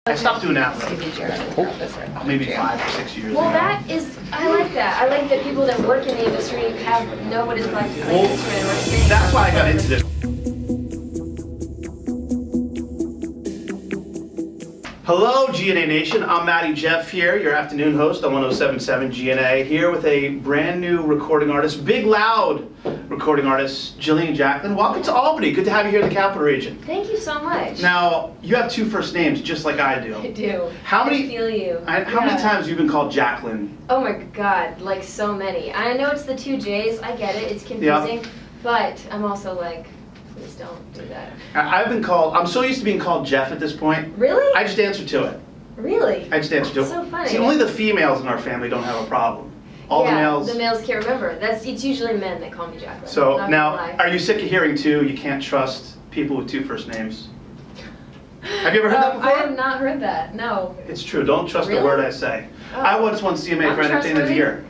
I stopped doing that maybe 5 or 6 years ago. Well, I like that. I like that people that work in the industry know what it's like to play an instrument. That's why I got into this. Hello, GNA Nation. I'm Matty Jeff here, your afternoon host on 107.7 GNA, here with a brand new recording artist, big loud recording artist, Jillian Jacqueline. Welcome to Albany. Good to have you here in the Capital Region. Thank you so much. Now, you have 2 first names, just like I do. I do. How many? I feel you. How many times have you been called Jacqueline? Oh my God, like so many. I know it's the 2 J's. I get it. It's confusing, but I'm also like, please don't do that. I'm so used to being called Jeff at this point. Really? I just answer to it. Really? I just answer to it. So funny. See, only the females in our family don't have a problem. All the males. The males can't remember. It's usually men that call me Jacqueline. So now, are you sick of hearing too, you can't trust people with 2 first names? Have you ever heard that before? I have not heard that, no. It's true. Don't trust the word I say. Oh. I once won CMA for Entertainer of the Year.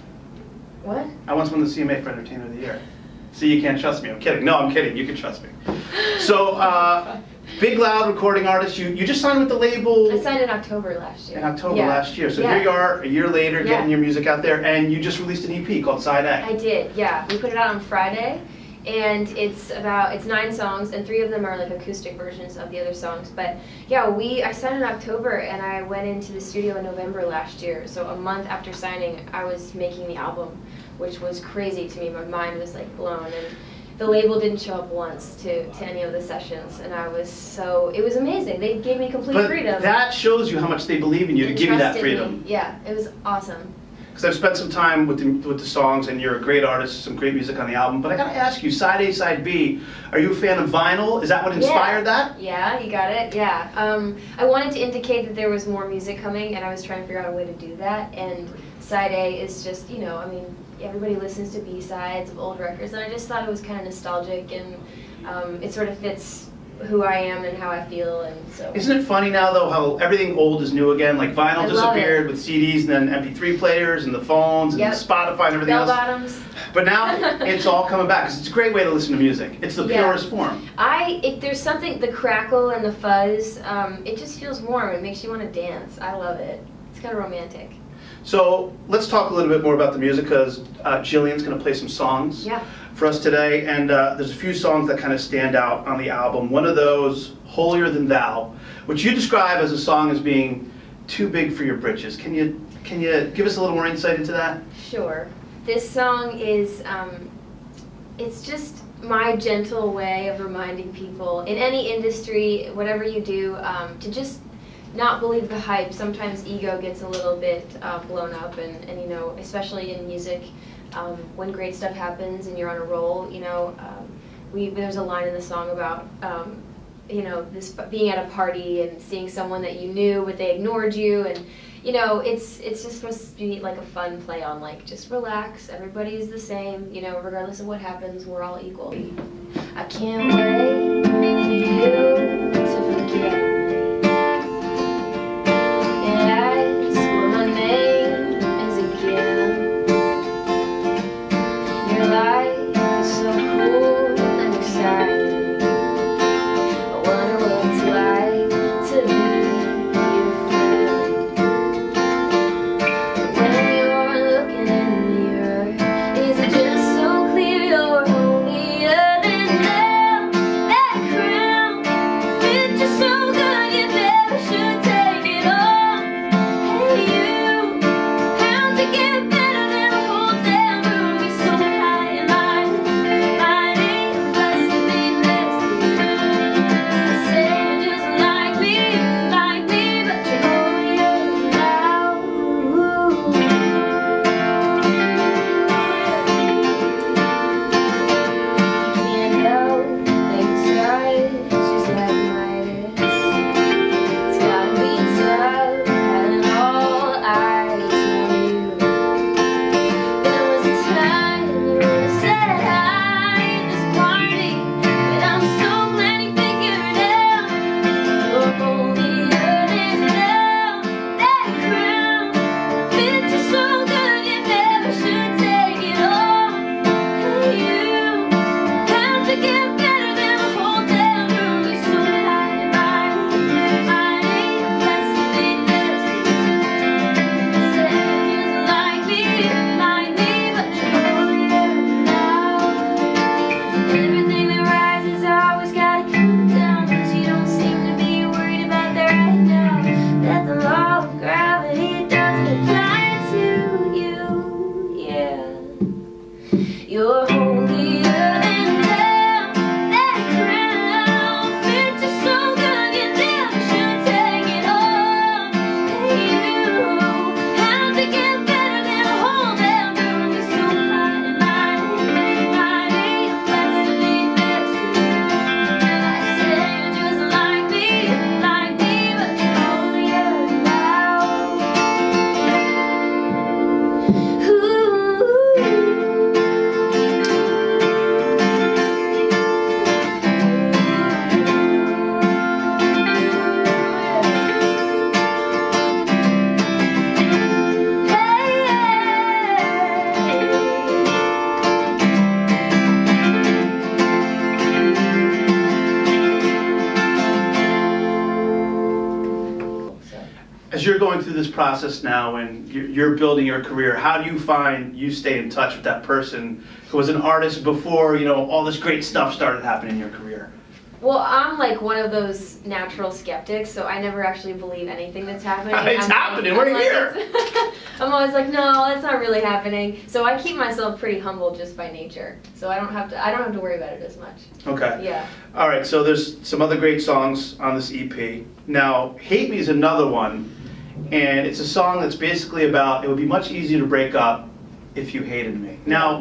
What? I once won the CMA for Entertainer of the Year. See, you can't trust me. I'm kidding. No, I'm kidding. You can trust me. So, big loud recording artist. You just signed with the label. I signed in October last year. In October last year. So here you are, a year later, getting your music out there, and you just released an EP called Side A. I did, yeah. We put it out on Friday, and it's 9 songs, and 3 of them are like acoustic versions of the other songs. But yeah, I signed in October, and I went into the studio in November last year. So a month after signing, I was making the album, which was crazy to me. My mind was like blown, and the label didn't show up once to any of the sessions, and it was amazing. They gave me complete freedom. That shows you how much they believe in you to give you that freedom. Yeah, it was awesome. Because I've spent some time with the songs, and you're a great artist, some great music on the album. But I gotta ask you, Side A, Side B, are you a fan of vinyl? Is that what inspired that? Yeah, you got it, yeah. I wanted to indicate that there was more music coming, and I was trying to figure out a way to do that. And Side A is just, I mean, everybody listens to B-sides of old records, and I just thought it was kind of nostalgic, and it sort of fits who I am and how I feel, and so. Isn't it funny now, though, how everything old is new again? Like vinyl disappeared with CDs, and then MP3 players, and the phones, and Spotify, and everything else. Bell-bottoms. But now it's all coming back, because it's a great way to listen to music. It's the purest form. There's something, the crackle and the fuzz, it just feels warm. It makes you want to dance. I love it. It's kind of romantic. So let's talk a little bit more about the music, because Jillian's going to play some songs for us today, and there's a few songs that kind of stand out on the album. One of those, Holier Than Thou, which you describe as a song as being too big for your britches. Can you give us a little more insight into that? Sure. This song is, it's just my gentle way of reminding people in any industry, whatever you do, to just not believe the hype. Sometimes ego gets a little bit blown up, and especially in music, when great stuff happens and you're on a roll, there's a line in the song about this being at a party and seeing someone that you knew but they ignored you, and it's just supposed to be like a fun play on like, just relax, everybody's the same, regardless of what happens, we're all equal. I can't wait for you to forget. As you're going through this process now and you're building your career, how do you find you stay in touch with that person who was an artist before, you know, all this great stuff started happening in your career? Well, I'm like one of those natural skeptics, so I never actually believe anything that's happening. It's happening, we're here! I'm always like, no, that's not really happening. So I keep myself pretty humble just by nature. So I don't have to worry about it as much. Okay. Yeah. All right, so there's some other great songs on this EP. Now, Hate Me is another one, and it's a song that's basically about, it would be much easier to break up if you hated me. Now,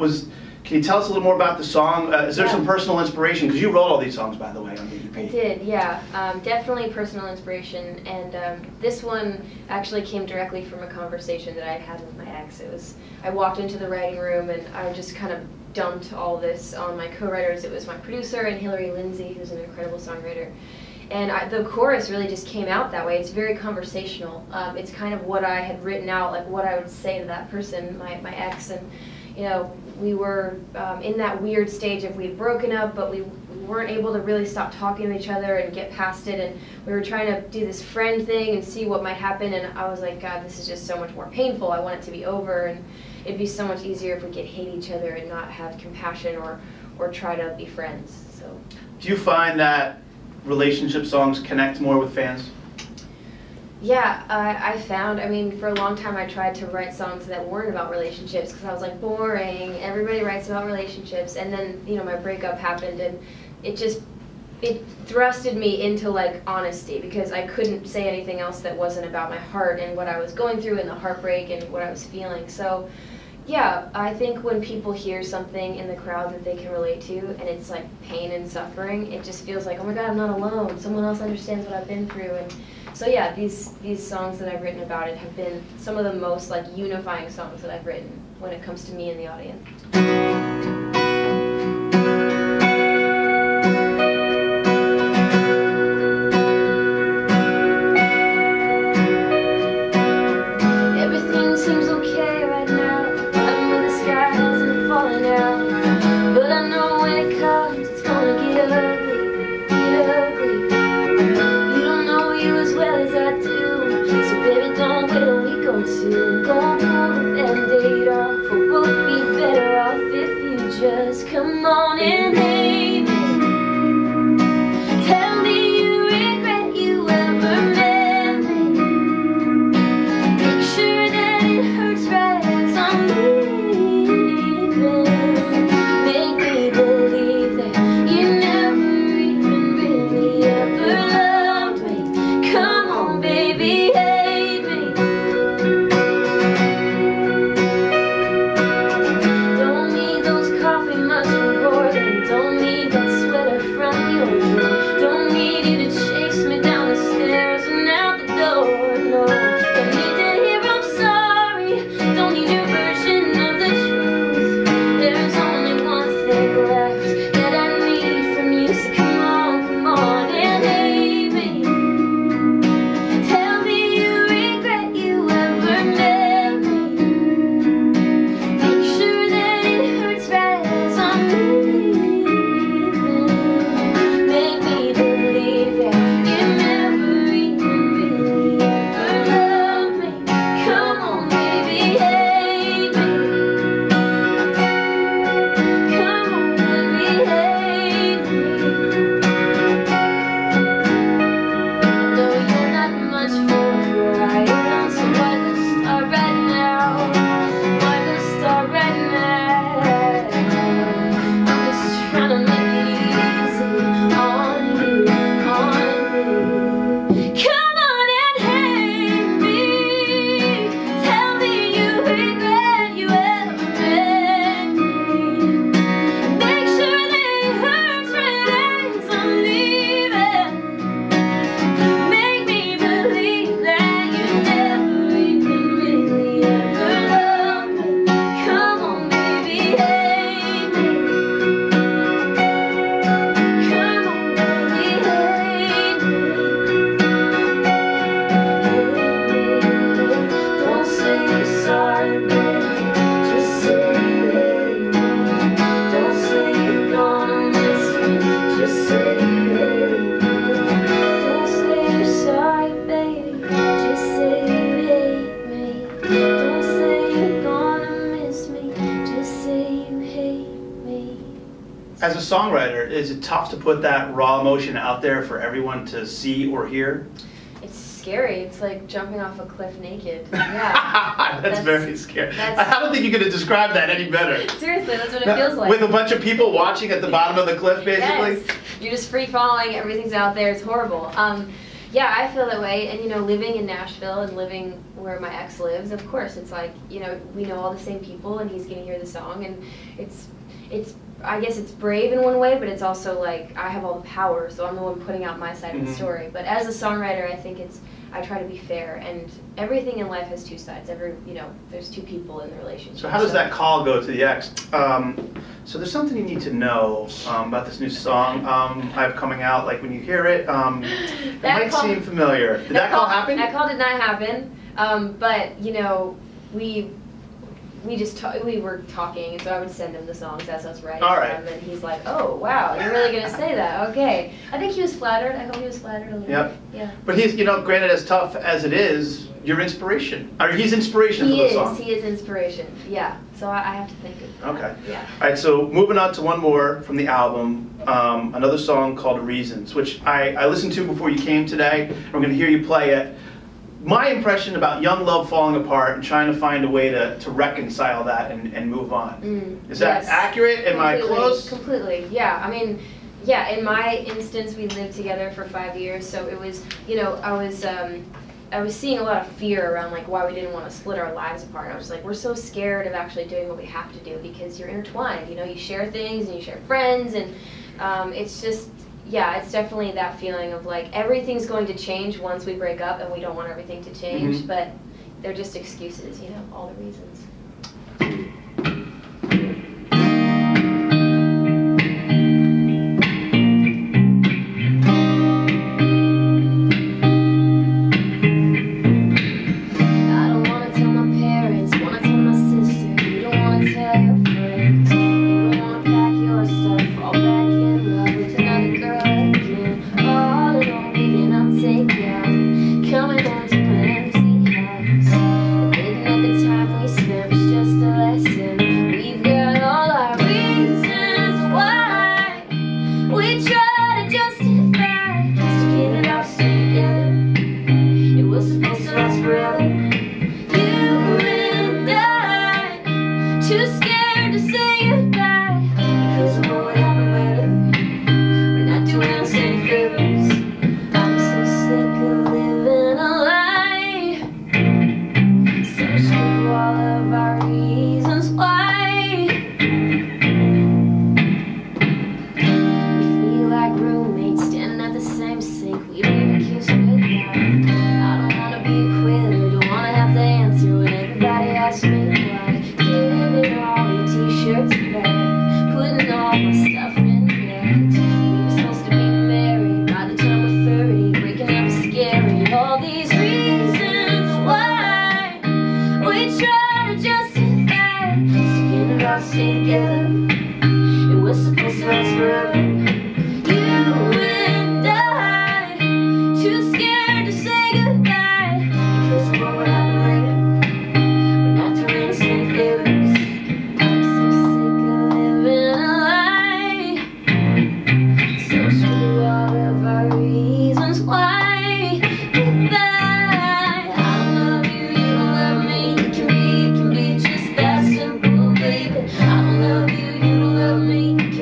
can you tell us a little more about the song? Is there some personal inspiration? Because you wrote all these songs, by the way, on the EP. I did, yeah. Definitely personal inspiration. And this one actually came directly from a conversation that I had with my ex. I walked into the writing room and I just kind of dumped all this on my co-writers. It was my producer and Hillary Lindsay, who's an incredible songwriter. And the chorus really just came out that way. It's very conversational. It's kind of what I had written out, like what I would say to that person, my ex. And you know, we were in that weird stage of we'd broken up, but we weren't able to really stop talking to each other and get past it, and we were trying to do this friend thing and see what might happen, and I was like, God, this is just so much more painful. I want it to be over, and it'd be so much easier if we could hate each other and not have compassion or try to be friends. So, do you find that relationship songs connect more with fans? Yeah, I found, I mean, for a long time I tried to write songs that weren't about relationships because I was like, boring, everybody writes about relationships, and then, you know, my breakup happened and it thrusted me into like honesty because I couldn't say anything else that wasn't about my heart and what I was going through and the heartbreak and what I was feeling. So yeah, I think when people hear something in the crowd that they can relate to and it's like pain and suffering, it just feels like, oh my God, I'm not alone. Someone else understands what I've been through. And so yeah, these songs that I've written about it have been some of the most like unifying songs that I've written when it comes to me and the audience. Everything seems okay right now. I know the sky hasn't fallen out, but I know when it comes, it's gonna get ugly, get ugly. You don't know you as well as I do, so baby, don't wait a week or two. Go pull the band-aid off, or we'll be better off if As a songwriter, is it tough to put that raw emotion out there for everyone to see or hear? It's scary. It's like jumping off a cliff naked. Yeah. that's very scary. I don't think you could have described that any better. Seriously, that's what it feels like. With a bunch of people watching at the bottom of the cliff, basically? Yes. You're just free falling, everything's out there, it's horrible. Yeah, I feel that way, and you know, living in Nashville and living where my ex lives, of course, it's like, you know, we know all the same people and he's gonna hear the song, and it's I guess it's brave in one way, but it's also like I have all the power, so I'm the one putting out my side of the story. But as a songwriter, I think I try to be fair, and everything in life has two sides. You know, there's two people in the relationship. So how does that call go to the ex? So there's something you need to know about this new song I have coming out. Like when you hear it, it might seem familiar. Did that call happen? That call did not happen, but you know, we were talking, so I would send him the songs as I was writing them, and he's like, "Oh, wow, you're really gonna say that? Okay." I think he was flattered. I hope he was flattered a little bit. Yeah. But he's, you know, granted, as tough as it is, you're inspiration. Or he's inspiration for the song. He is inspiration. Yeah. So I have to think of that. Okay. Yeah. All right. So moving on to one more from the album, another song called "Reasons," which I listened to before you came today. I'm going to hear you play it. My impression about young love falling apart and trying to find a way to reconcile that and move on. Is that accurate? Am I close? Completely, yeah. I mean, yeah, in my instance, we lived together for 5 years, so it was, you know, I was seeing a lot of fear around like why we didn't want to split our lives apart. I was like, we're so scared of actually doing what we have to do because you're intertwined, you know, you share things and you share friends, and it's just, yeah, it's definitely that feeling of like everything's going to change once we break up, and we don't want everything to change, but they're just excuses, you know, all the reasons. I don't want to tell my parents, want to tell my sister, you don't want to tell your friends, you don't want to pack your stuff, fall back in love with another girl again, all alone, being uptaken, coming home to an empty house, admitting at the time we spent was just a lesson, we've got all our reasons why, we try to justify, just to get it all stay together, it was supposed to last forever, you and I, too scared to say goodbye, because of what would happen later, we're not doing us any favors, I'm so sick of living a lie, so screw all of our reasons why, we feel like roommates standing at the same sink, we don't even kiss goodbye, I don't want to be a quitter, don't want to have to answer when everybody asks me why, giving all your t-shirts back, putting all my stuff in bags, we were supposed to be married by the time we're 30, breaking up is scary, all these reasons why, we try to justify, just to get it all stay together, it was supposed to last forever, you and I, too scared to say goodbye, because of what would happen later, we're not doing us any favors, I'm so sick of living a lie, so screw all of our reasons why, goodbye, I love you, you don't love me, it can be just that simple, baby, I don't love you, you don't love me, it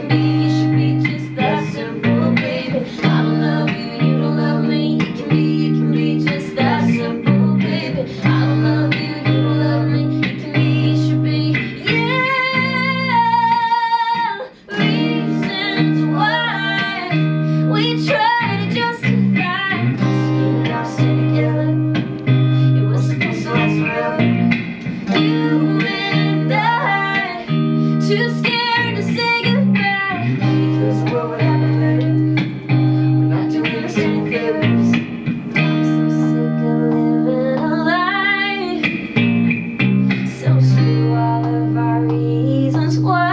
should be just that simple, baby, I don't love you, you don't love me, it can be just that simple, baby, I don't love you, you don't love me, it should be, yeah, reasons why, we try to justify, just to get it all stay together, it was supposed to last forever, you and I, too scared to say goodbye, because of what would happen later, we're not doing us any favors, I'm so sick of living a lie, so screw all of our reasons why.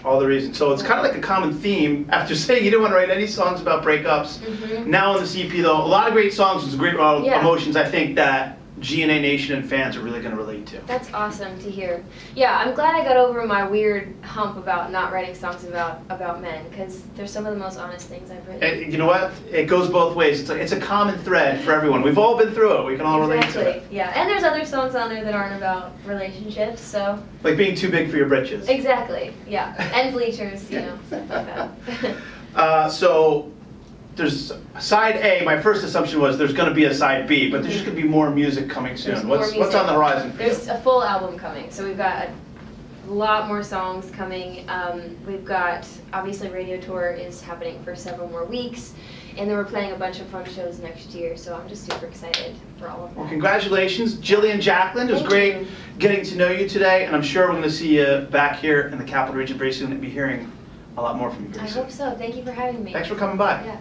All the reasons. So it's kind of like a common theme. After saying you didn't want to write any songs about breakups, now on the CP though, a lot of great songs with great emotions. I think that GNA Nation and fans are really going to relate to. That's awesome to hear. Yeah, I'm glad I got over my weird hump about not writing songs about men, because they're some of the most honest things I've written. And you know what? It goes both ways. It's a common thread for everyone. We've all been through it. We can all relate to it. Yeah, and there's other songs on there that aren't about relationships, so. Like being too big for your britches. Exactly, yeah. And bleachers, you know, stuff like that. So there's side A. My first assumption was there's going to be a side B, but there's just going to be more music coming soon. What's on the horizon for you? There's a full album coming, so we've got a lot more songs coming. We've got, obviously, radio tour is happening for several more weeks, and then we're playing a bunch of fun shows next year, so I'm just super excited for all of that. Well, congratulations, Jillian Jacqueline. It was great getting to know you today, and I'm sure we're going to see you back here in the Capital Region very soon and be hearing a lot more from you very soon. I hope so. Thank you for having me. Thanks for coming by. Yeah.